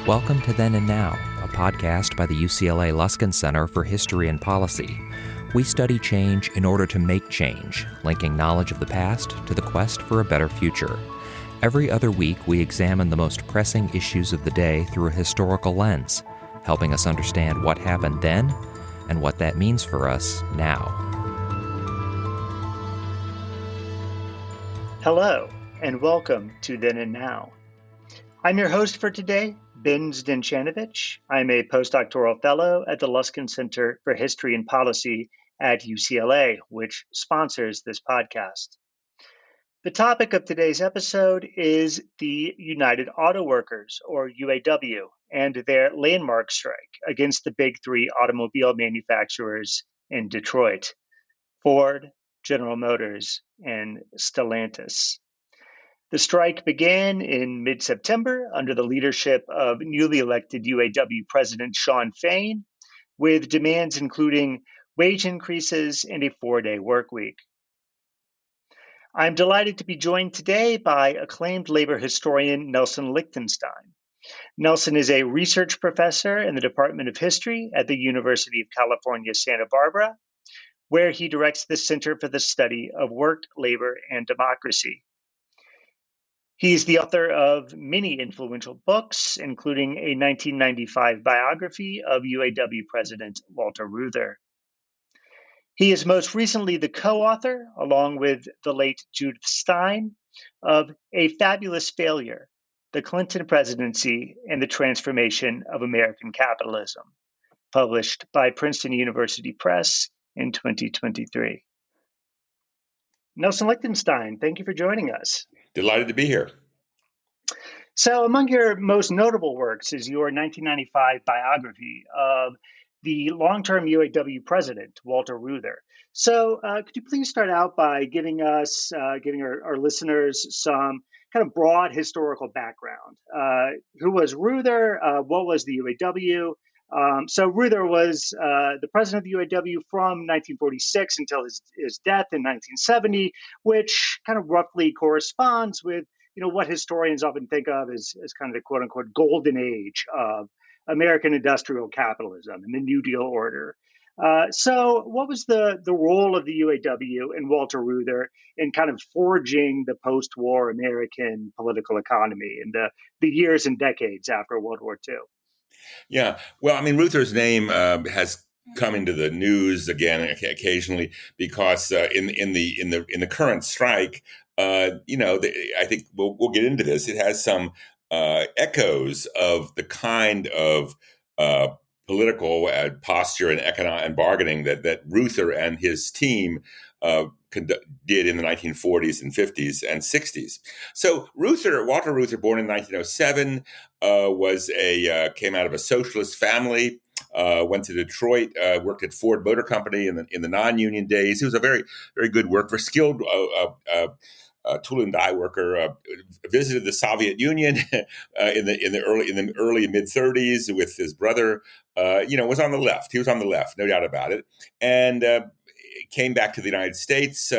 Welcome to Then and Now, a podcast by the UCLA Luskin Center for History and Policy. We study change in order to make change, linking knowledge of the past to the quest for a better future. Every other week, we examine the most pressing issues of the day through a historical lens, helping us understand what happened then and what that means for us now. Hello, and welcome to Then and Now. I'm your host for today, Ben Zdenchanovich. I'm a postdoctoral fellow at the Luskin Center for History and Policy at UCLA, which sponsors this podcast. The topic of today's episode is the United Auto Workers, or UAW, and their landmark strike against the big three automobile manufacturers in Detroit: Ford, General Motors, and Stellantis. The strike began in mid-September under the leadership of newly elected UAW President Shawn Fain, with demands including wage increases and a 4-day work week. I'm delighted to be joined today by acclaimed labor historian Nelson Lichtenstein. Nelson is a research professor in the Department of History at the University of California, Santa Barbara, where he directs the Center for the Study of Work, Labor, and Democracy. He's the author of many influential books, including a 1995 biography of UAW President Walter Reuther. He is most recently the co-author, along with the late Judith Stein, of A Fabulous Failure: The Clinton Presidency and the Transformation of American Capitalism, published by Princeton University Press in 2023. Nelson Lichtenstein, thank you for joining us. Delighted to be here. So among your most notable works is your 1995 biography of the long-term UAW president, Walter Reuther. So could you please start out by giving our listeners some kind of broad historical background? Who was Reuther? What was the UAW? So Reuther was the president of the UAW from 1946 until his death in 1970, which kind of roughly corresponds with what historians often think of as kind of the quote unquote golden age of American industrial capitalism and the New Deal order. So what was the role of the UAW and Walter Reuther in kind of forging the post-war American political economy in the years and decades after World War II? Yeah, well, I mean, Reuther's name has come into the news again occasionally because in the current strike, I think we'll get into this. It has some echoes of the kind of political posture and economic and bargaining that Reuther and his team did in the 1940s and 50s and 60s. So Walter Reuther, born in 1907, came out of a socialist family. Went to Detroit, worked at Ford Motor Company in the non-union days. He was a very, very good worker, skilled tool and die worker. Visited the Soviet Union in the early mid 30s with his brother. Was on the left. He was on the left, no doubt about it, and came back to the United States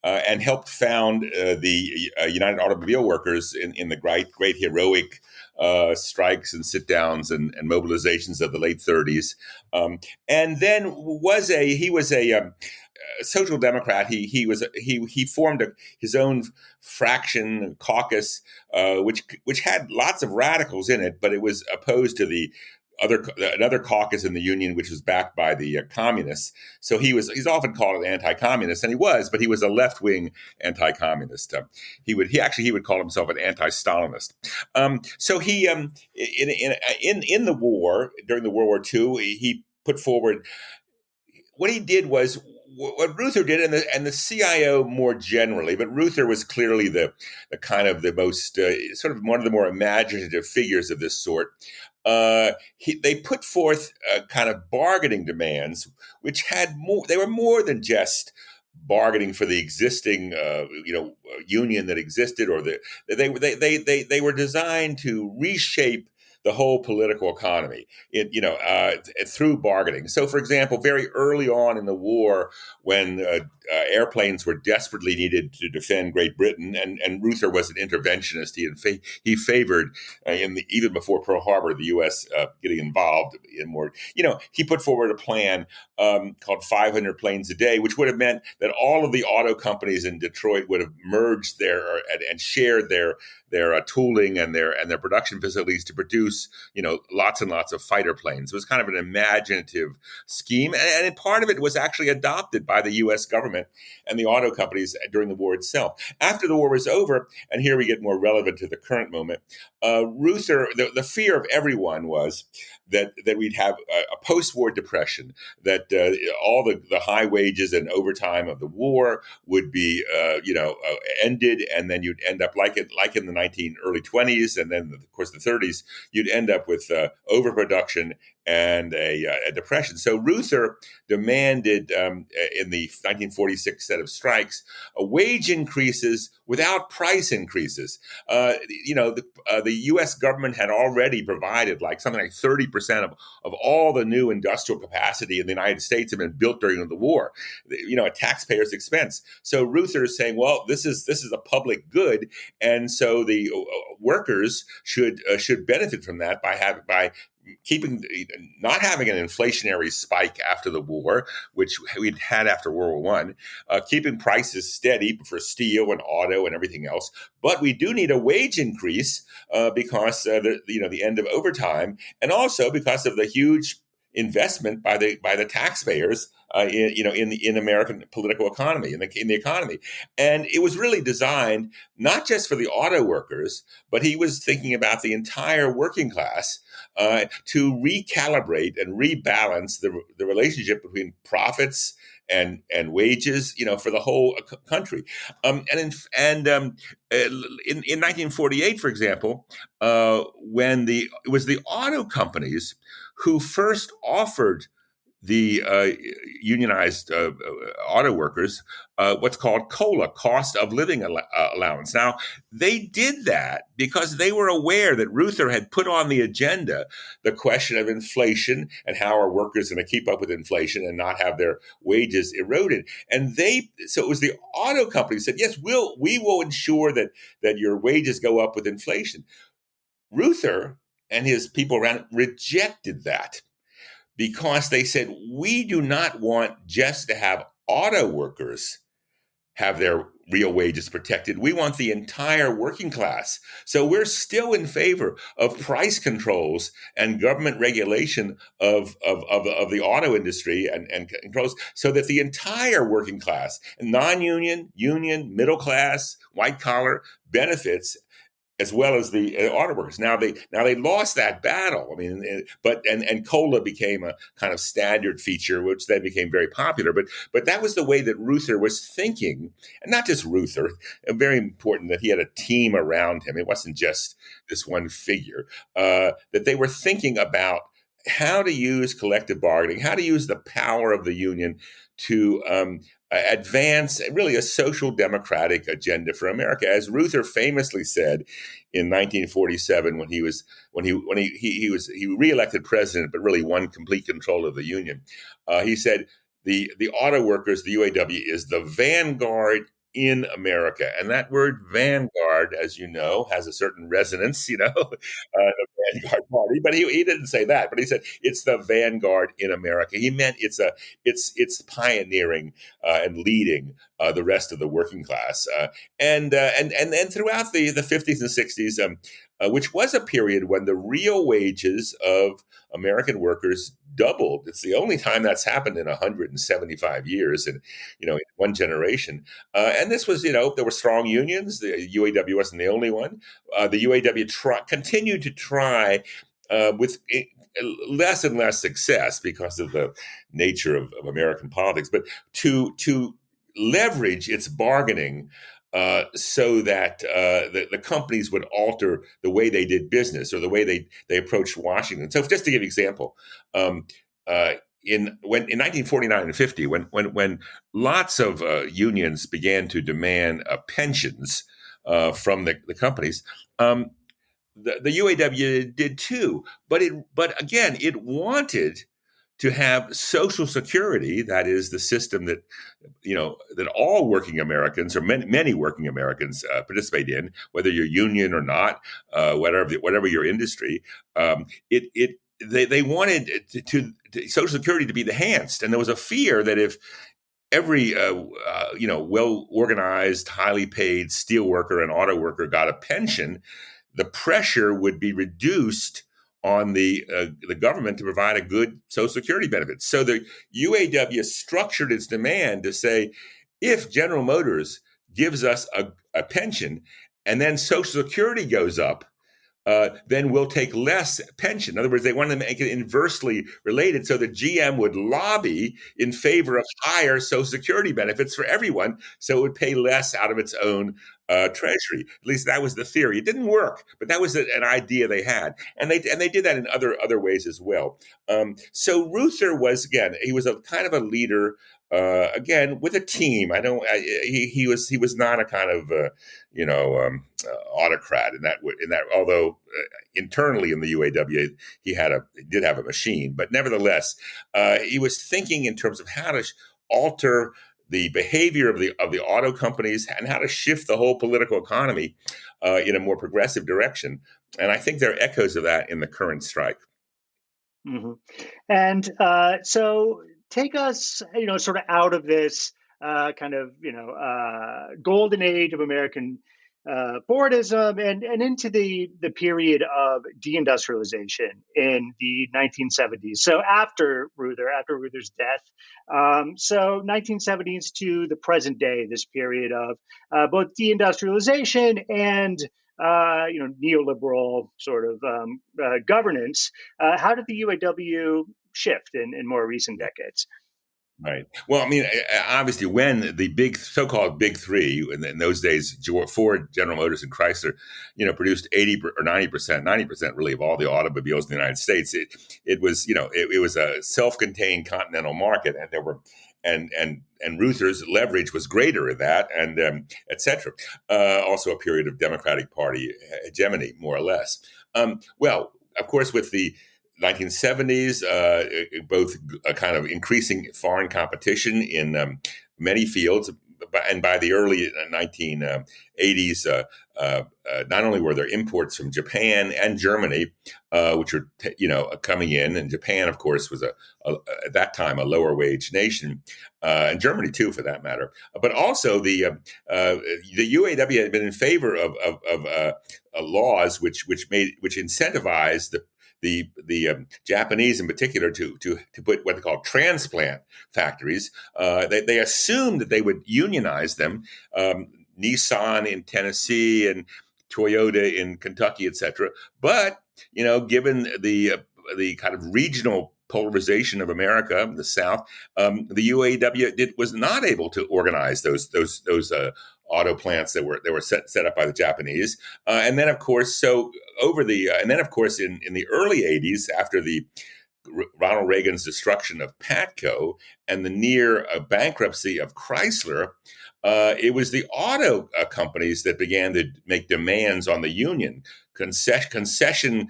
and helped found the United Automobile Workers in the great heroic strikes and sit downs and mobilizations of the late 30s, and then he was a social democrat. He formed his own fraction caucus, which had lots of radicals in it, but it was opposed to another caucus in the Union, which was backed by the communists. So he's often called an anti-communist, and he was a left-wing anti-communist. He would call himself an anti-Stalinist. So he in the war, during the World War II, he put forward what he did was what Reuther did, and the CIO more generally, but Reuther was clearly the kind of the most sort of one of the more imaginative figures of this sort. They put forth kind of bargaining demands, which had more. They were more than just bargaining for the existing, union that existed, or they were designed to reshape the whole political economy, through bargaining. So, for example, very early on in the war, when airplanes were desperately needed to defend Great Britain, and Reuther was an interventionist. He favored even before Pearl Harbor, the U.S. Getting involved in more. He put forward a plan called 500 planes a day, which would have meant that all of the auto companies in Detroit would have merged and shared their tooling and their production facilities to produce lots and lots of fighter planes. It was kind of an imaginative scheme, and part of it was actually adopted by the U.S. government and the auto companies during the war itself. After the war was over, and here we get more relevant to the current moment, Reuther, the fear of everyone was that we'd have a post-war depression, that all the high wages and overtime of the war would be ended, and then you'd end up like in the early 20s, and then of course the 30s, you'd end up with overproduction and a depression. So Reuther demanded in the 1946 set of strikes wage increases without price increases. The U.S. government had already provided something like 30% of all the new industrial capacity in the United States had been built during the war, at taxpayers' expense. So Reuther is saying, well, this is a public good, and so the workers should benefit from that by not having an inflationary spike after the war, which we'd had after World War I, keeping prices steady for steel and auto and everything else. But we do need a wage increase because the end of overtime, and also because of the huge investment by the taxpayers in American political economy, in the economy. And it was really designed not just for the auto workers, but he was thinking about the entire working class to recalibrate and rebalance the relationship between profits and wages, for the whole country. In 1948, for example, when it was the auto companies who first offered the unionized auto workers what's called COLA, cost of living allowance. Now, they did that because they were aware that Reuther had put on the agenda the question of inflation and how are workers going to keep up with inflation and not have their wages eroded. And so it was the auto companies said, yes, we will ensure that your wages go up with inflation. Reuther and his people around rejected that, because they said, we do not want just to have auto workers have their real wages protected. We want the entire working class. So we're still in favor of price controls and government regulation of the auto industry and controls, so that the entire working class, non-union, union, middle class, white collar, benefits, as well as the auto workers. Now they lost that battle. I mean, and COLA became a kind of standard feature, which then became very popular. But that was the way that Reuther was thinking, and not just Reuther. Very important that he had a team around him. It wasn't just this one figure. That they were thinking about how to use collective bargaining, how to use the power of the union to advance really a social democratic agenda for America. As Reuther famously said in 1947, when he was reelected president, but really won complete control of the union, he said the auto workers, the UAW, is the vanguard in America. And that word vanguard, as you know, has a certain resonance, the Vanguard Party. But he didn't say that, but he said it's the vanguard in America. He meant it's pioneering and leading the rest of the working class. And throughout the 50s and 60s, which was a period when the real wages of American workers doubled. It's the only time that's happened in 175 years, and in one generation. And this was, there were strong unions. The UAW wasn't the only one. The UAW continued to try with less and less success because of the nature of American politics, but to leverage its bargaining so that the companies would alter the way they did business or the way they approached Washington. So just to give you an example, in 1949 and 50, when lots of unions began to demand pensions from the companies, the UAW did too, but again, it wanted to have Social Security, that is the system that that all working Americans or many working Americans participate in, whether you're union or not, whatever your industry. They wanted to Social Security to be enhanced, and there was a fear that if every well organized, highly paid steel worker and auto worker got a pension, the pressure would be reduced on the government to provide a good Social Security benefit. So the UAW structured its demand to say, if General Motors gives us a pension and then Social Security goes up, then we'll take less pension. In other words, they wanted to make it inversely related so that GM would lobby in favor of higher Social Security benefits for everyone, so it would pay less out of its own treasury. At least that was the theory. It didn't work, but that was an idea they had, and they did that in other ways as well. So Reuther he was a kind of a leader. Again, with a team. He was not a kind of autocrat in that. Although internally in the UAW he did have a machine, but nevertheless he was thinking in terms of how to alter the behavior of the auto companies and how to shift the whole political economy in a more progressive direction. And I think there are echoes of that in the current strike. Mm-hmm. And so take us, sort of out of this golden age of American Fordism and into the period of deindustrialization in the 1970s. So after Reuther's death, so 1970s to the present day, this period of both deindustrialization and neoliberal sort of governance. How did the UAW shift in more recent decades? Right. Well, I mean, obviously, when the so-called big three in those days, Ford, General Motors, and Chrysler, produced 80 or 90% really of all the automobiles in the United States, it was a self-contained continental market, and there were and Reuther's leverage was greater in that, and et cetera. Also, a period of Democratic Party hegemony, more or less. Well, of course, with the 1970s, both a kind of increasing foreign competition in many fields, and by the early 1980s, not only were there imports from Japan and Germany, which were coming in, and Japan, of course, was at that time a lower wage nation, and Germany too, for that matter. But also the UAW had been in favor of laws which incentivized the Japanese in particular to put what they call transplant factories. They assumed that they would unionize them, Nissan in Tennessee and Toyota in Kentucky, et cetera. But, given the kind of regional polarization of America, the South, the UAW was not able to organize those auto plants that were set up by the Japanese, and then of course, in the early '80s, after the Ronald Reagan's destruction of Patco and the near bankruptcy of Chrysler, it was the auto companies that began to make demands on the union. Concessionary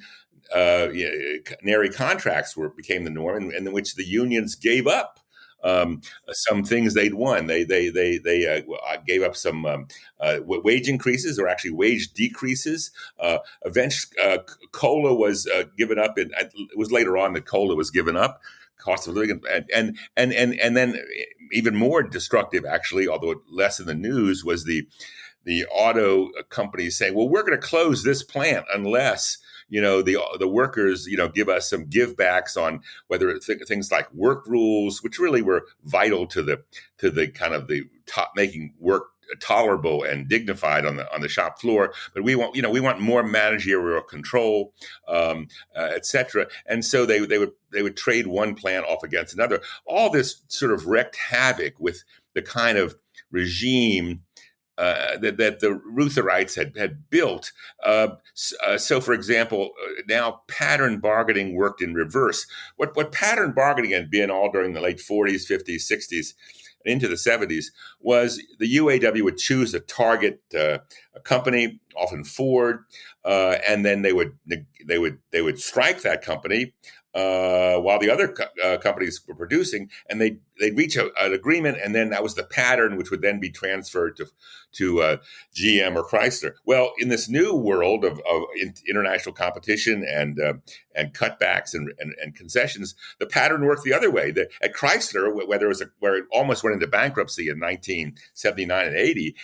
contracts became the norm, and in which the unions gave up some things they'd won. They gave up some wage increases, or actually wage decreases. Eventually, COLA was given up. It was later on that COLA was given up. Cost of living, and then even more destructive, actually, although less in the news, was the auto companies saying, "Well, we're going to close this plant unless." The workers, give us some give backs on whether it's things like work rules, which really were vital to the kind of the top making work tolerable and dignified on the shop floor. But we want more managerial control, et cetera. And so they would trade one plant off against another. All this sort of wreaked havoc with the kind of regime that the Reutherites had built. So, for example, now pattern bargaining worked in reverse. What pattern bargaining had been all during the late 40s, 50s, 60s, and into the 70s was the UAW would choose a target a company often Ford, and then they would strike that company while the other companies were producing, and they'd reach an agreement, and then that was the pattern, which would then be transferred to GM or Chrysler. Well, in this new world of international competition and cutbacks and concessions, the pattern worked the other way. At Chrysler, where it almost went into bankruptcy in 1979 and 80,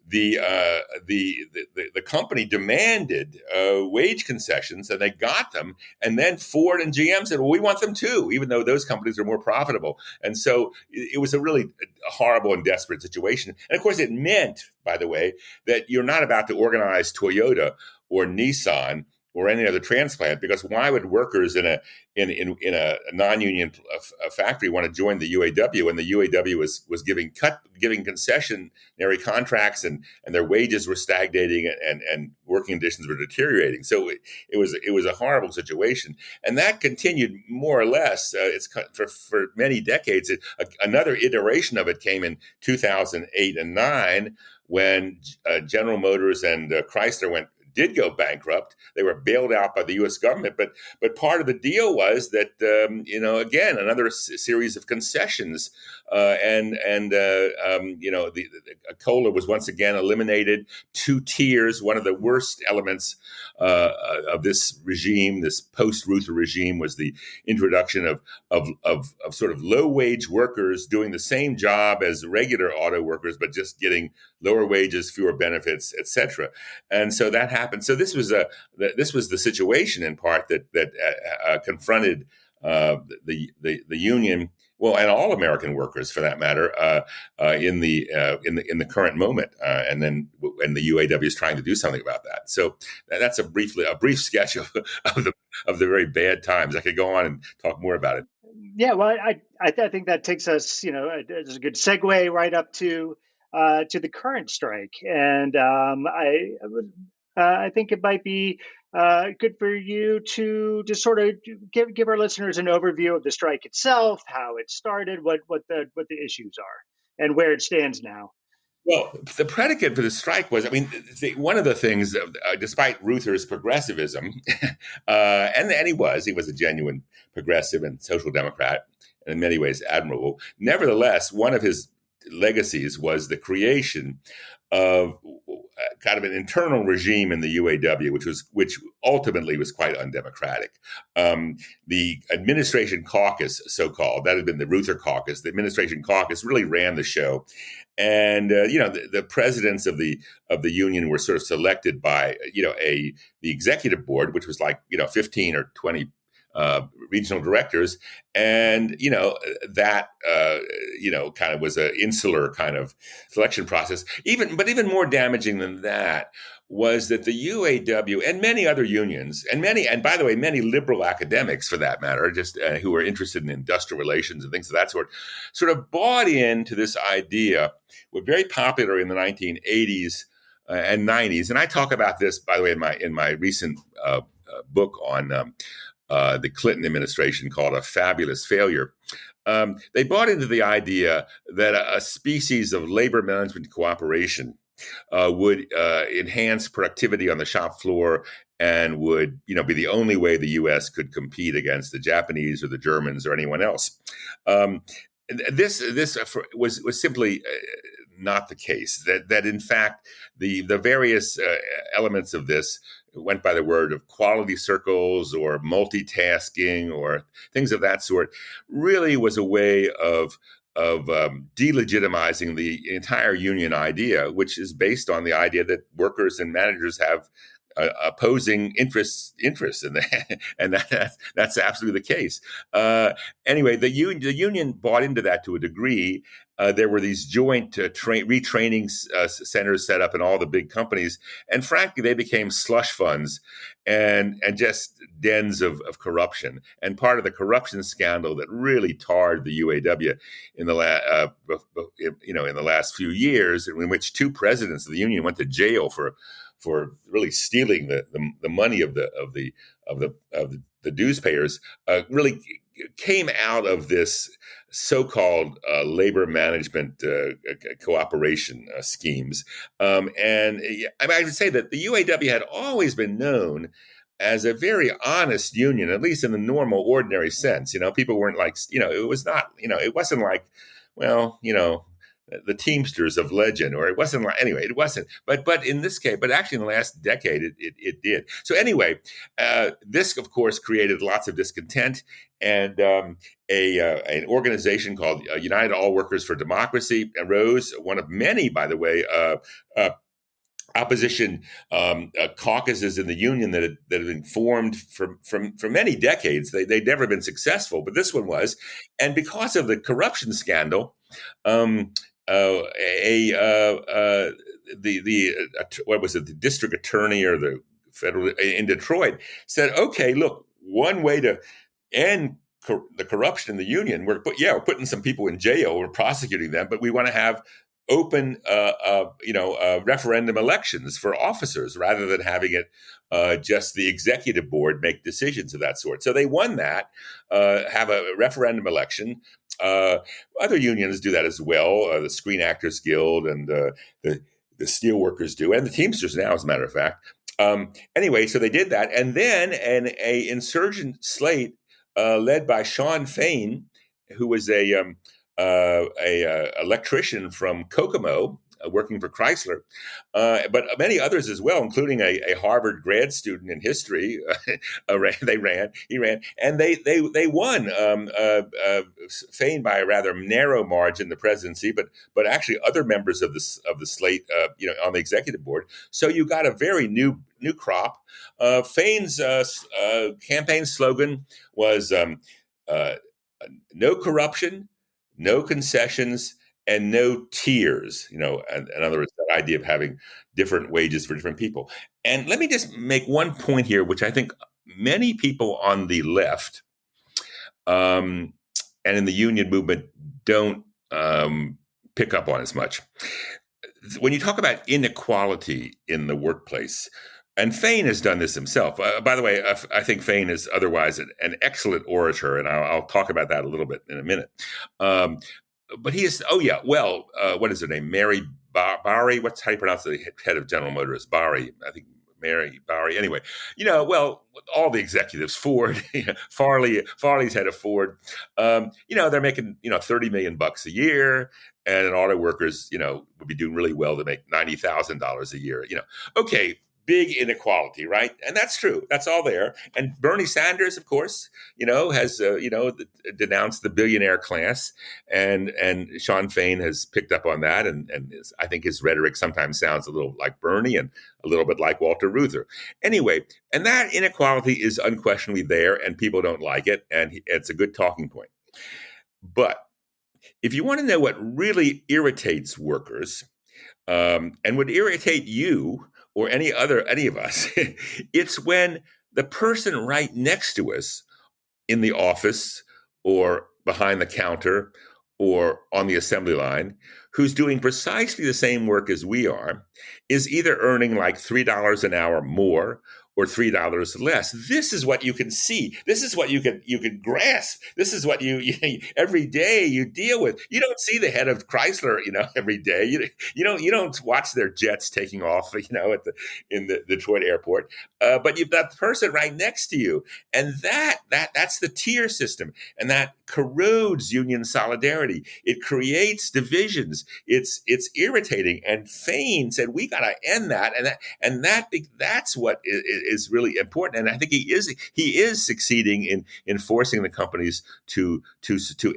the company demanded wage concessions, and they got them. And then Ford and GM said, "Well, we want them too," even though those companies are more profitable. And so it was a really horrible and desperate situation. And of course, it meant, by the way, that you're not about to organize Toyota or Nissan or any other transplant, because why would workers in a non-union factory want to join the UAW when the UAW was giving concessionary contracts and their wages were stagnating and working conditions were deteriorating. So it was a horrible situation, and that continued more or less. It's for many decades. Another iteration of it came in 2008 and 9 when General Motors and Chrysler did go bankrupt. They were bailed out by the U.S. government, but part of the deal was that again, another series of concessions, the COLA was once again eliminated. 2 tiers. One of the worst elements of this regime, this post-Reuther regime, was the introduction of sort of low-wage workers doing the same job as regular auto workers, but just getting lower wages, fewer benefits, etc. And so that happened. So this was the situation in part that confronted the union, well, and all American workers for that matter, in the current moment, and the UAW is trying to do something about that. So that's a brief sketch of the very bad times. I could go on and talk more about it. Yeah, well, I think that takes us, it's a good segue right up to the current strike, and I think it might be good for you to just sort of give our listeners an overview of the strike itself, how it started, what the issues are, and where it stands now. Well, the predicate for the strike was, one of the things, despite Reuther's progressivism, and he was a genuine progressive and social democrat, and in many ways admirable. Nevertheless, one of his legacies was the creation of kind of an internal regime in the UAW, which ultimately was quite undemocratic. The administration caucus, so-called, that had been the Reuther caucus. The administration caucus really ran the show, and the presidents of the union were sort of selected by the executive board, which was like 15 or 20 regional directors, and that kind of was an insular kind of selection process. Even more damaging than that was that the UAW and many other unions, and by the way, many liberal academics for that matter, just who were interested in industrial relations and things of that sort of bought into this idea. Were very popular in the 1980s and 90s, and I talk about this, by the way, in my recent book on the Clinton administration called A Fabulous Failure. They bought into the idea that a species of labor management cooperation would enhance productivity on the shop floor and would be the only way the U.S. could compete against the Japanese or the Germans or anyone else. This was simply not the case. That in fact the various elements of this went by the word of quality circles or multitasking or things of that sort, really was a way of delegitimizing the entire union idea, which is based on the idea that workers and managers have opposing interests in that, and that's absolutely the case. Anyway, the union bought into that to a degree. There were these joint retraining centers set up in all the big companies, and frankly, they became slush funds and just dens of corruption. And part of the corruption scandal that really tarred the UAW in the last few years, in which 2 presidents of the union went to jail for really stealing the money of the dues payers, really came out of this so-called labor management cooperation schemes. And I would say that the UAW had always been known as a very honest union, at least in the normal, ordinary sense. People weren't like, it was not, it wasn't like, well, the Teamsters of legend, or it wasn't like, anyway, it wasn't. But in this case, but actually in the last decade, it did. So anyway, this, of course, created lots of discontent, and an organization called United All Workers for Democracy arose, one of many, by the way, opposition caucuses in the union that had been formed for many decades. They'd never been successful, but this one was. And because of the corruption scandal, what was it? The district attorney or the federal in Detroit said, "Okay, look, one way to end the corruption in the union, we're putting some people in jail, we're prosecuting them, but we want to have open, referendum elections for officers rather than having it just the executive board make decisions of that sort." So they won that, have a referendum election. Other unions do that as well. The Screen Actors Guild and the Steelworkers do, and the Teamsters now, as a matter of fact. Anyway, so they did that, and then an insurgent slate led by Shawn Fain, who was a electrician from Kokomo, working for Chrysler, but many others as well, including a Harvard grad student in history. He ran, and they won. Fain by a rather narrow margin, the presidency, but actually other members of the slate, on the executive board. So you got a very new crop. Fain's campaign slogan was no corruption, no concessions, and no tiers. In other words, that idea of having different wages for different people. And let me just make one point here, which I think many people on the left and in the union movement don't pick up on as much. When you talk about inequality in the workplace, and Fain has done this himself. By the way, I think Fain is otherwise an excellent orator, and I'll talk about that a little bit in a minute. But he is, what is her name? Mary Barry? How do you pronounce the head of General Motors? Barry, I think. Mary Barry. Anyway, all the executives, Ford, Farley's head of Ford, they're making, $30 million a year, and an auto workers, would be doing really well to make $90,000 a year. Okay. Big inequality, right? And that's true. That's all there. And Bernie Sanders, of course, has denounced the billionaire class, and Shawn Fain has picked up on that, and I think his rhetoric sometimes sounds a little like Bernie and a little bit like Walter Reuther. Anyway, and that inequality is unquestionably there, and people don't like it, and it's a good talking point. But if you want to know what really irritates workers, and would irritate you or any of us, it's when the person right next to us in the office or behind the counter or on the assembly line, who's doing precisely the same work as we are, is either earning like $3 an hour more or $3 less. This is what you can see. This is what you can grasp. This is what you every day you deal with. You don't see the head of Chrysler, every day. You don't watch their jets taking off, in the Detroit airport. But you've got the person right next to you, and that's the tier system, and that corrodes union solidarity. It creates divisions. It's irritating. And Fain said we got to end that, and that's what is really important. And I think he is succeeding in forcing the companies to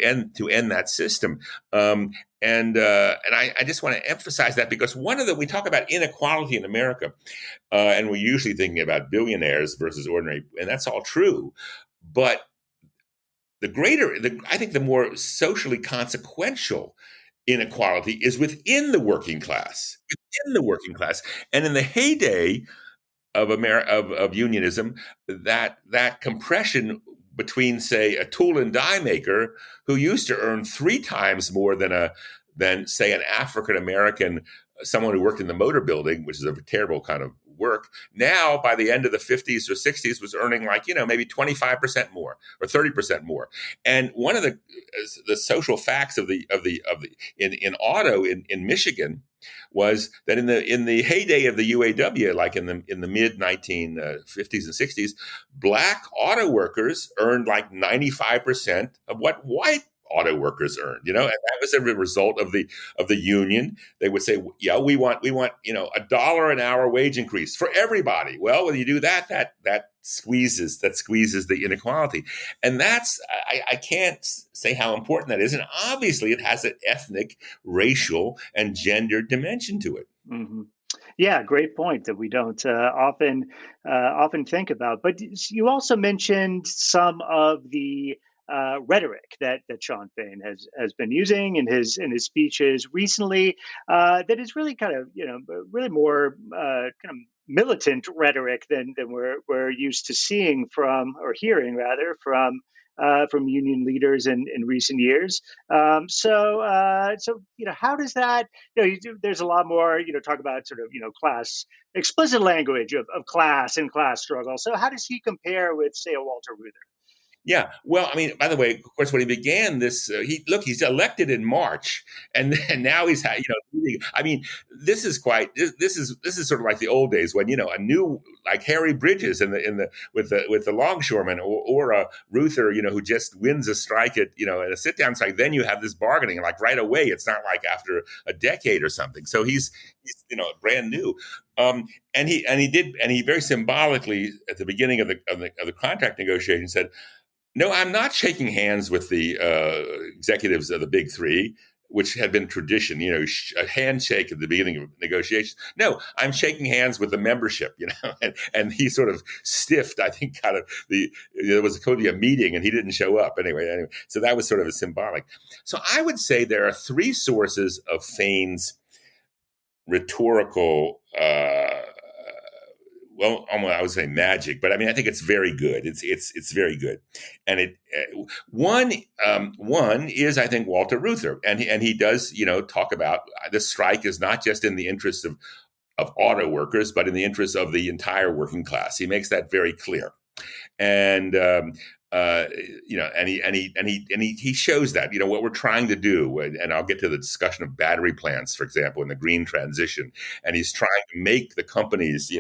end that system. And I just want to emphasize that, because we talk about inequality in America, and we're usually thinking about billionaires versus ordinary, and that's all true. But I think the more socially consequential inequality is within the working class. And in the heyday of unionism, that compression between, say, a tool and die maker who used to earn 3 times more than say an African American, someone who worked in the motor building, which is a terrible kind of work. Now, by the end of the 50s or 60s, was earning like, maybe 25% more or 30% more. And one of the social facts in auto in Michigan was that in the heyday of the UAW, like in the mid 1950s and 60s, black auto workers earned like 95% of what white auto workers earned, and that was a result of the union. They would say, yeah, we want $1 an hour wage increase for everybody. Well, when you do that squeezes the inequality, and I can't say how important that is. And obviously, it has an ethnic, racial, and gender dimension to it. Mm-hmm. Yeah, great point that we don't often think about. But you also mentioned some of the rhetoric that Shawn Fain has been using in his speeches recently. That is really kind of really more kind of militant rhetoric than we're used to seeing or hearing rather from union leaders in recent years. So how does that? There's a lot more talk about sort of class explicit language of class and class struggle. So how does he compare with, say, a Walter Reuther? Yeah. Well, I mean, by the way, of course, when he began this, he's elected in March, and now he's I mean, this is sort of like the old days when a new, like Harry Bridges with the longshoreman or a Reuther, who just wins a strike at a sit down strike. Then you have this bargaining like right away. It's not like after a decade or something. So he's brand new. And he very symbolically at the beginning of the contract negotiation said, no, I'm not shaking hands with the executives of the big three, which had been tradition, a handshake at the beginning of negotiations. No, I'm shaking hands with the membership, and he sort of stiffed, I think, kind of there was going to be a meeting and he didn't show up anyway. So that was sort of a symbolic. So I would say there are three sources of Fain's rhetorical I would say magic, but I mean, I think it's very good. It's very good, and one is, I think, Walter Reuther, and he does talk about the strike is not just in the interest of auto workers, but in the interest of the entire working class. He makes that very clear, and he shows that what we're trying to do, and I'll get to the discussion of battery plants, for example, in the green transition, and he's trying to make the companies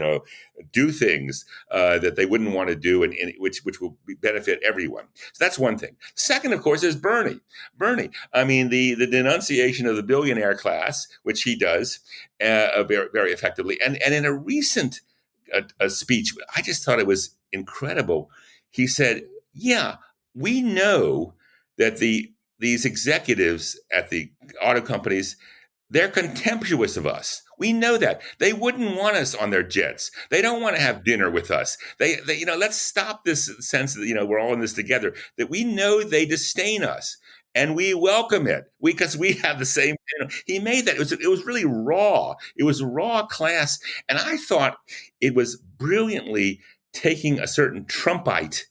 do things that they wouldn't want to do, and which will benefit everyone. So that's one thing. Second, of course, is Bernie. I mean, the denunciation of the billionaire class, which he does very, very effectively, and in a recent speech, I just thought it was incredible. He said, yeah, we know that these executives at the auto companies, they're contemptuous of us. We know that. They wouldn't want us on their jets. They don't want to have dinner with us. They let's stop this sense that, we're all in this together, that we know they disdain us. And we welcome it because we have the same. He made that. It was really raw. It was raw class. And I thought it was brilliantly taking a certain Trumpite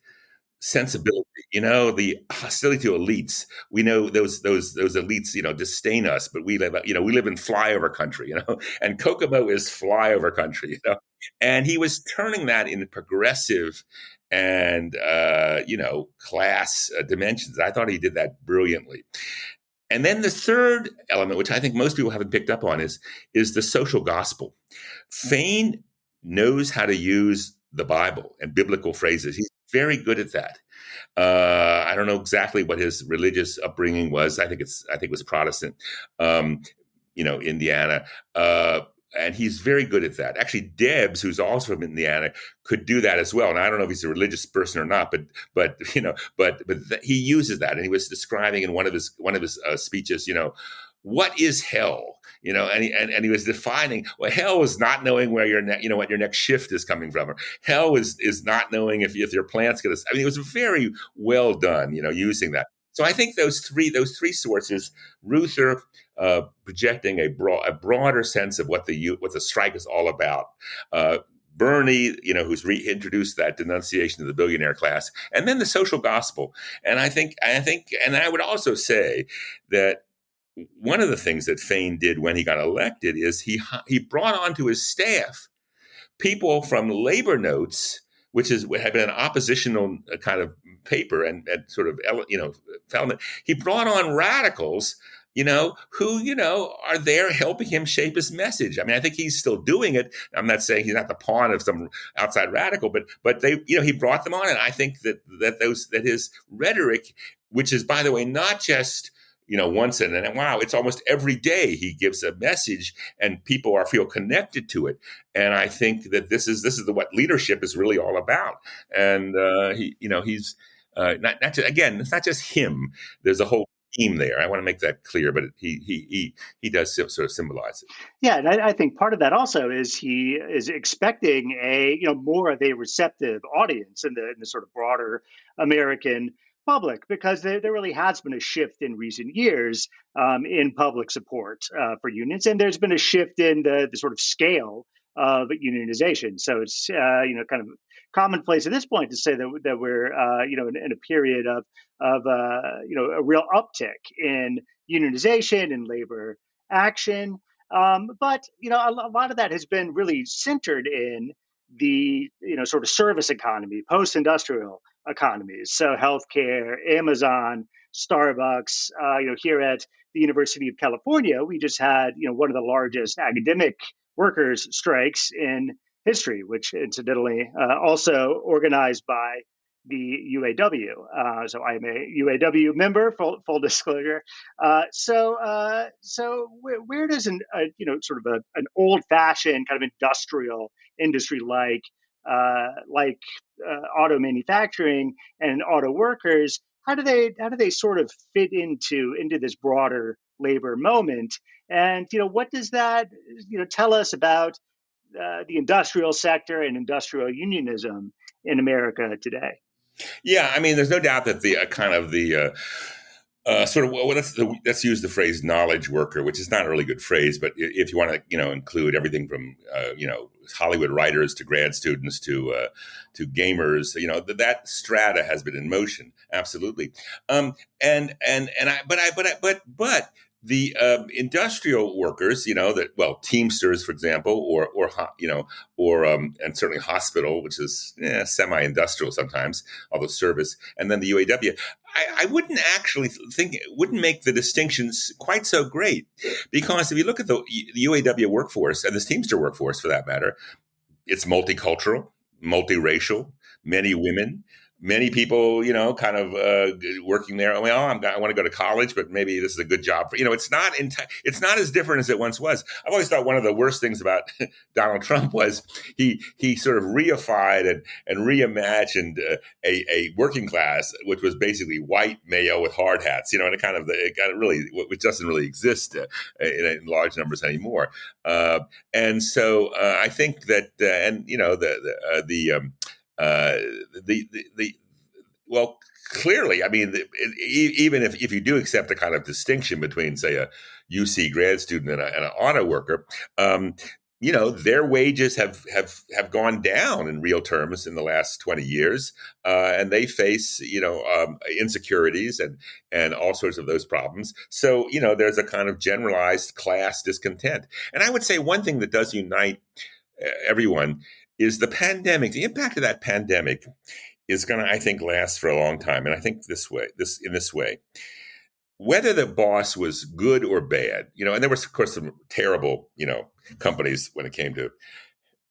sensibility, the hostility to elites. We know those elites, disdain us, but we live in flyover country, and Kokomo is flyover country, and he was turning that into progressive and, class dimensions. I thought he did that brilliantly. And then the third element, which I think most people haven't picked up on, is the social gospel. Fain knows how to use the Bible and biblical phrases. He's very good at that. I don't know exactly what his religious upbringing was. I think it was Protestant, Indiana. And he's very good at that. Actually, Debs, who's also from Indiana, could do that as well. And I don't know if he's a religious person or not, but he uses that. And he was describing in one of his speeches, what is hell? And he was defining, well, hell is not knowing where what your next shift is coming from. Or hell is not knowing if your plant's going to. I mean, it was very well done, using that. So I think those three sources, Reuther projecting a broader sense of what the strike is all about. Bernie, who's reintroduced that denunciation of the billionaire class, and then the social gospel. And I think, and I would also say that one of the things that Fain did when he got elected is he brought onto his staff people from Labor Notes, which had been an oppositional kind of paper and sort of, element. He brought on radicals, who, are there helping him shape his message. I mean, I think he's still doing it. I'm not saying he's not the pawn of some outside radical, but they, he brought them on. And I think that his rhetoric, which is, by the way, not just, once in and wow, it's almost every day he gives a message and people feel connected to it. And I think that this is what leadership is really all about. And he's not just, again, it's not just him. There's a whole team there. I want to make that clear, but he does sort of symbolize it. Yeah, and I think part of that also is he is expecting more of a receptive audience in the sort of broader American public, because there really has been a shift in recent years in public support for unions, and there's been a shift in the sort of scale of unionization. So it's kind of commonplace at this point to say that we're in a period of a real uptick in unionization and labor action. But a lot of that has been really centered in the sort of service economy, post-industrial economies. So healthcare, Amazon, Starbucks. Here at the University of California, we just had one of the largest academic workers' strikes in history, which incidentally also organized by the UAW. So I'm a UAW member, full disclosure. So where does an old-fashioned kind of industrial industry like auto manufacturing and auto workers, how do they sort of fit into this broader labor moment? And what does that tell us about the industrial sector and industrial unionism in America today? Yeah, I mean, there's no doubt that the let's use the phrase knowledge worker, which is not a really good phrase, but if you want to, include everything from, Hollywood writers to grad students to gamers, that strata has been in motion. Absolutely. The industrial workers, Teamsters, for example, and certainly hospital, which is semi-industrial sometimes, although service, and then the UAW. I wouldn't actually wouldn't make the distinctions quite so great, because if you look at the UAW workforce and the Teamster workforce, for that matter, it's multicultural, multiracial, many women. Many people, kind of working there. Well, I want to go to college, but maybe this is a good job for. It's not as different as it once was. I've always thought one of the worst things about Donald Trump was he sort of reified and reimagined a working class, which was basically white male with hard hats. And it kind of really, which doesn't really exist in large numbers anymore. And so I think that, well, clearly, I mean, even if you do accept the kind of distinction between, say, a UC grad student and an auto worker, their wages have gone down in real terms in the last 20 years, and they face insecurities and all sorts of those problems. So there's a kind of generalized class discontent. And I would say one thing that does unite everyone is the pandemic. The impact of that pandemic is going to, I think, last for a long time. And I think in this way, whether the boss was good or bad, and there was, of course, some terrible, companies when it came to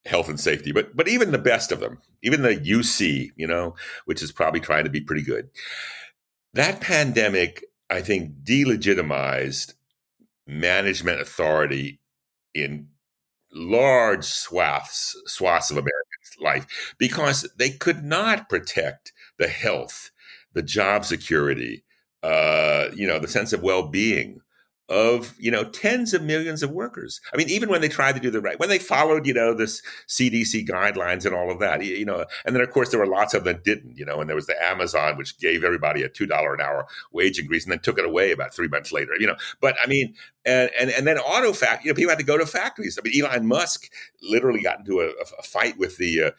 health and safety, but even the best of them, even the UC, which is probably trying to be pretty good. That pandemic, I think, delegitimized management authority in large swaths of American life, because they could not protect the health, the job security, the sense of well-being of, tens of millions of workers. I mean, even when they tried to do when they followed, this CDC guidelines and all of that, and then of course there were lots of them that didn't, and there was the Amazon, which gave everybody a $2 an hour wage increase and then took it away about 3 months later, but I mean, and then auto factory, people had to go to factories. I mean, Elon Musk literally got into a fight with the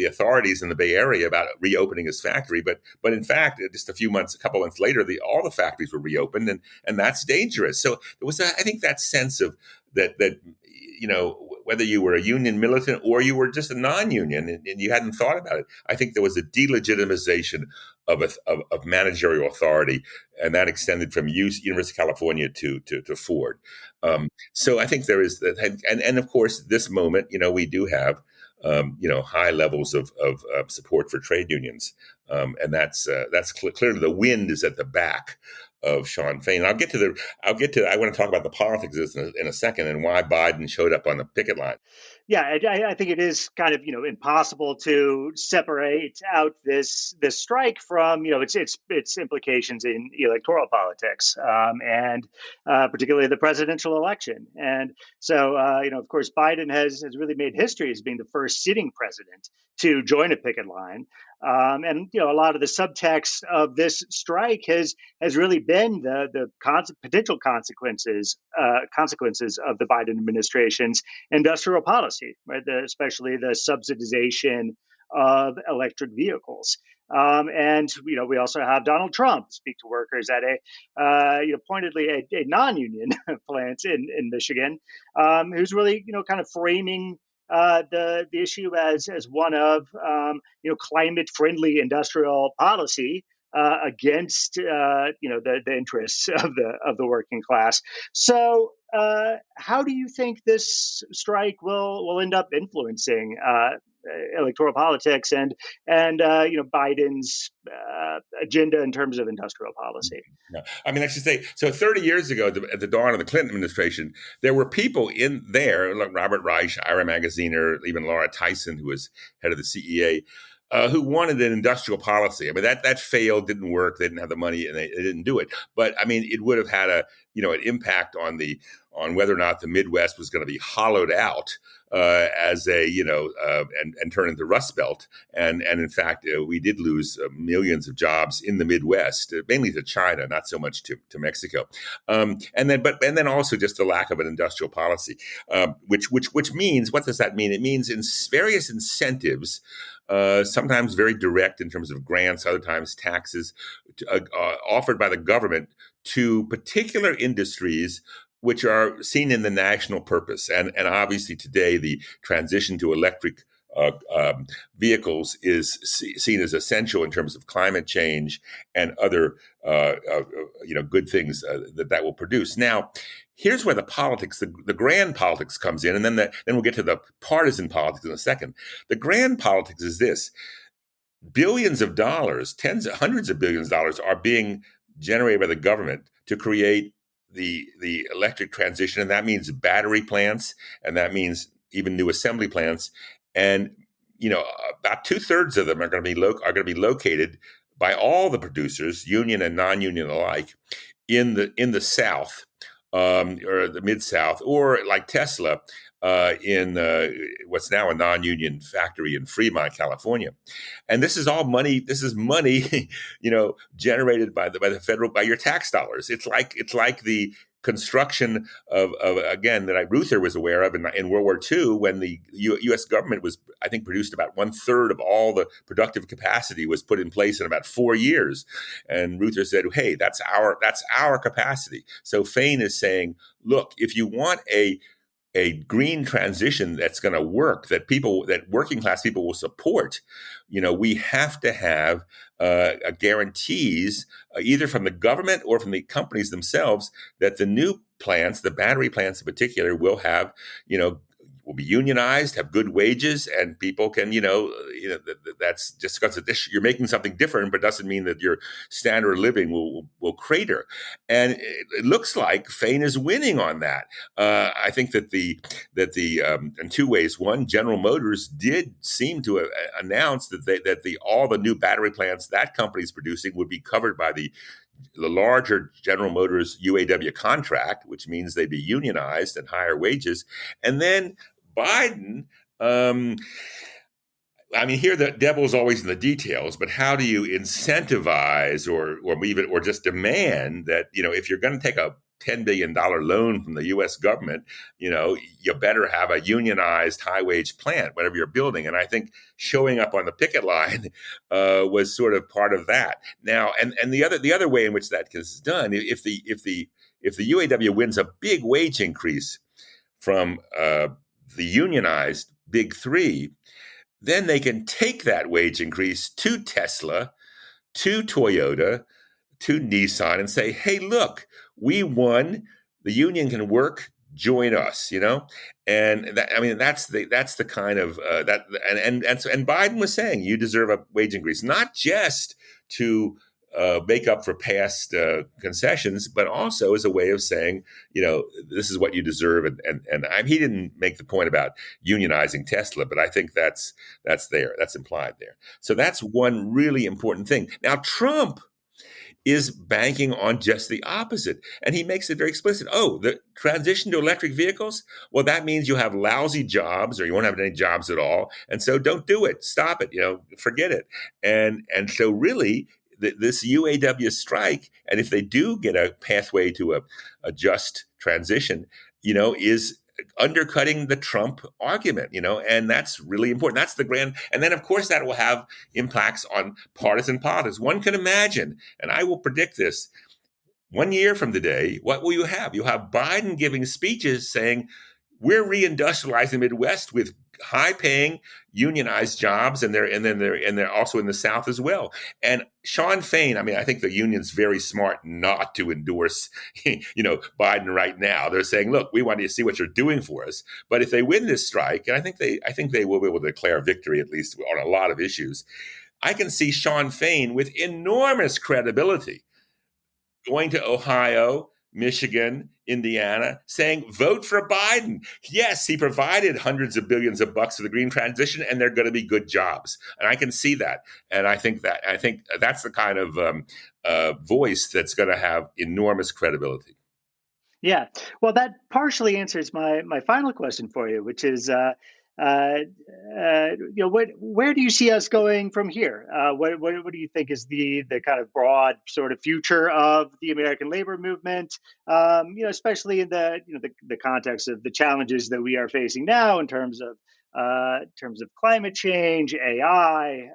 authorities in the Bay Area about reopening his factory. But in fact, just a couple months later, all the factories were reopened, and that's dangerous. So there was, I think, that sense of that whether you were a union militant or you were just a non-union and you hadn't thought about it. I think there was a delegitimization of managerial authority, and that extended from University of California to Ford. So I think there is that, and of course, this moment, we do have high levels of support for trade unions, and that's clearly the wind is at the back of Shawn Fain. I want to talk about the politics of this in a second and why Biden showed up on the picket line. Yeah, I think it is kind of impossible to separate out this strike from its implications in electoral politics, and particularly the presidential election. And so of course Biden has really made history as being the first sitting president to join a picket line. And a lot of the subtext of this strike has really been the potential consequences of the Biden administration's industrial policy, right? Especially the subsidization of electric vehicles. And we also have Donald Trump speak to workers at pointedly a non-union plant in Michigan, who's really kind of framing the issue as one of climate friendly industrial policy against the interests of the working class. So how do you think this strike will end up influencing electoral politics and Biden's agenda in terms of industrial policy? No. I mean, I should say, so 30 years ago, at the dawn of the Clinton administration, there were people in there, like Robert Reich, Ira Magaziner, even Laura Tyson, who was head of the CEA, who wanted an industrial policy. I mean, that failed, didn't work. They didn't have the money, and they didn't do it. But I mean, it would have had an impact on whether or not the Midwest was going to be hollowed out as and turn into Rust Belt. And in fact, we did lose millions of jobs in the Midwest, mainly to China, not so much to Mexico. And then also just the lack of an industrial policy, which means, what does that mean? It means in various incentives, sometimes very direct in terms of grants, other times taxes, offered by the government to particular industries which are seen in the national purpose. And obviously today the transition to electric vehicles is seen as essential in terms of climate change and other good things that will produce. Now, here's where the politics, the grand politics comes in, and then we'll get to the partisan politics in a second. The grand politics is this: billions of dollars, hundreds of billions of dollars are being generated by the government to create the electric transition, and that means battery plants, and that means even new assembly plants, and about 2/3 of them are going to be located by all the producers, union and non-union alike, in the South, or the Mid-South, or like Tesla in what's now a non-union factory in Fremont, California. And this is all money. This is money, generated by by your tax dollars. It's like the construction of again, that Reuther was aware of in World War II, when the U.S. government was, I think, produced about 1/3 of all the productive capacity was put in place in about 4 years. And Reuther said, hey, that's our capacity. So Fain is saying, look, if you want a green transition that's going to work, that working class people will support, we have to have guarantees either from the government or from the companies themselves that the new plants, the battery plants in particular, will have, will be unionized, have good wages, and people can, that's just because you're making something different, but doesn't mean that your standard of living will crater. And it looks like Fain is winning on that. I think that in two ways. One, General Motors did seem to announce that all the new battery plants that company is producing would be covered by the larger General Motors UAW contract, which means they'd be unionized and higher wages. And then Biden, here the devil's always in the details, but how do you incentivize or just demand that, if you're going to take a $10 billion loan from the U.S. government, you better have a unionized high-wage plant, whatever you're building. And I think showing up on the picket line was sort of part of that. Now, and the other way in which that is done, if the UAW wins a big wage increase from the unionized big three, then they can take that wage increase to Tesla, to Toyota, to Nissan and say, hey, look, we won. The union can work. Join us, and that's the kind of that and Biden was saying you deserve a wage increase, not just to make up for past concessions, but also as a way of saying, this is what you deserve. And he didn't make the point about unionizing Tesla, but I think that's implied there. So that's one really important thing. Now, Trump is banking on just the opposite. And he makes it very explicit. Oh, the transition to electric vehicles? Well, that means you have lousy jobs or you won't have any jobs at all. And so don't do it. Stop it. Forget it. And so really, this UAW strike, and if they do get a pathway to a just transition, is undercutting the Trump argument, and that's really important. That's the grand, and then of course that will have impacts on partisan politics. One can imagine, and I will predict this, 1 year from today, what will you have? You'll have Biden giving speeches saying, we're reindustrializing the Midwest with high-paying unionized jobs, and they're also in the South as well. And Shawn Fain, I think the union's very smart not to endorse, Biden right now. They're saying, look, we want you to see what you're doing for us. But if they win this strike, and I think they will be able to declare victory at least on a lot of issues, I can see Shawn Fain with enormous credibility going to Ohio, Michigan, Indiana, saying, vote for Biden. Yes, he provided hundreds of billions of bucks for the green transition, and they're going to be good jobs. And I can see that. And I think that's the kind of voice that's going to have enormous credibility. Yeah, well, that partially answers my final question for you, which is, where do you see us going from here? What do you think is the kind of broad sort of future of the American labor movement? Especially in the context of the challenges that we are facing now in terms of climate change, AI,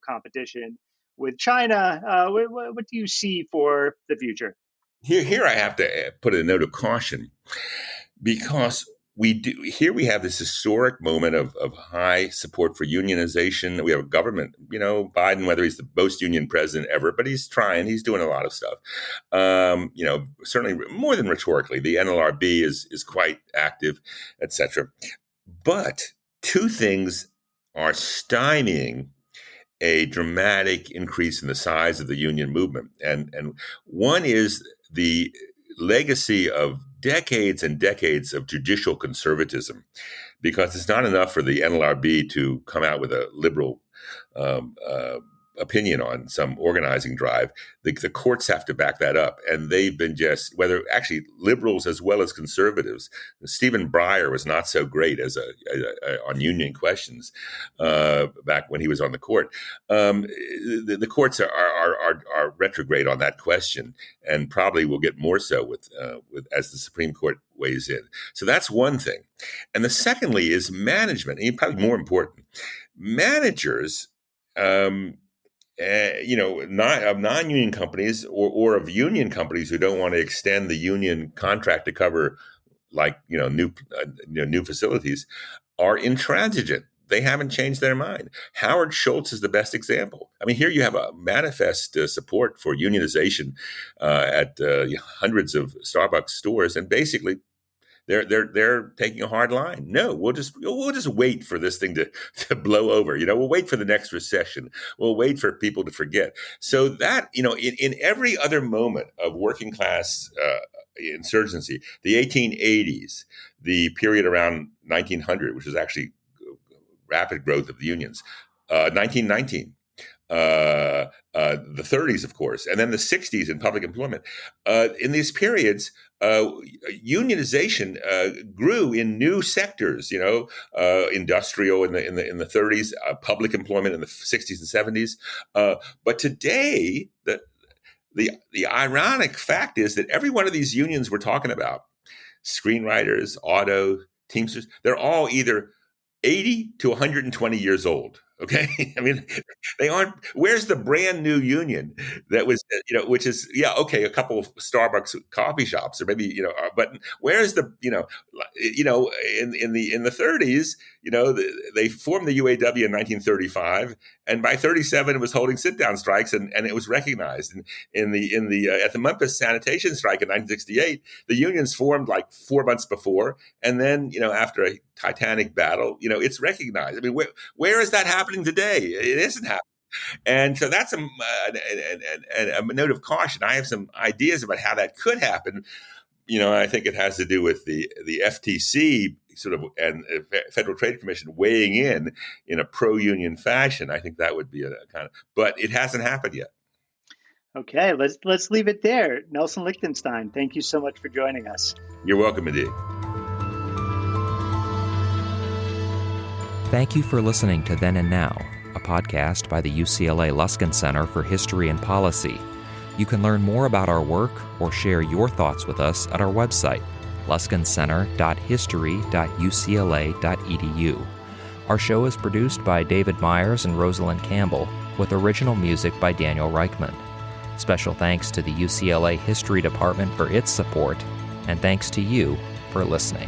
competition with China. What do you see for the future? Here I have to put a note of caution, because we have this historic moment of high support for unionization. We have a government, Biden, whether he's the most union president ever, but he's doing a lot of stuff. Certainly more than rhetorically, the NLRB is quite active, etc. But two things are stymieing a dramatic increase in the size of the union movement. And one is the legacy of decades and decades of judicial conservatism, because it's not enough for the NLRB to come out with a liberal opinion on some organizing drive. The courts have to back that up. And they've been whether actually liberals as well as conservatives. Stephen Breyer was not so great as on union questions back when he was on the court. The courts are retrograde on that question, and probably will get more so with as the Supreme Court weighs in. So that's one thing. And the secondly is management, and probably more important. Managers, not of non-union companies or of union companies who don't want to extend the union contract to cover new facilities, are intransigent. They haven't changed their mind. Howard Schultz is the best example. Here you have a manifest support for unionization at hundreds of Starbucks stores, and basically they're taking a hard line. No, we'll just wait for this thing to blow over. We'll wait for the next recession. We'll wait for people to forget. So that in every other moment of working class insurgency, the 1880s, the period around 1900, which was actually rapid growth of the unions, 1919. The 30s, of course, and then the 60s in public employment. In these periods, unionization grew in new sectors. Industrial in the 30s, public employment in the 60s and 70s. But today, the ironic fact is that every one of these unions we're talking about, screenwriters, auto, Teamsters, they're all either 80 to 120 years old. Okay, I mean, they aren't. Where's the brand new union that was, which is, yeah, okay, a couple of Starbucks coffee shops, or maybe, but where's the, in the 30s, they formed the UAW in 1935, and by 37 it was holding sit down strikes, and it was recognized. And at the Memphis sanitation strike in 1968, the unions formed like 4 months before, and then after a titanic battle, it's recognized. I mean, where is that happening today? It isn't happening. And so that's a note of caution. I have some ideas about how that could happen. I think it has to do with the FTC sort of and Federal Trade Commission weighing in a pro-union fashion. I think that would be a kind of, but it hasn't happened yet. Okay, let's leave it there. Nelson Lichtenstein, thank you so much for joining us. You're welcome, indeed. Thank you for listening to Then and Now, a podcast by the UCLA Luskin Center for History and Policy. You can learn more about our work or share your thoughts with us at our website, luskincenter.history.ucla.edu. Our show is produced by David Myers and Rosalind Campbell, with original music by Daniel Reichman. Special thanks to the UCLA History Department for its support, and thanks to you for listening.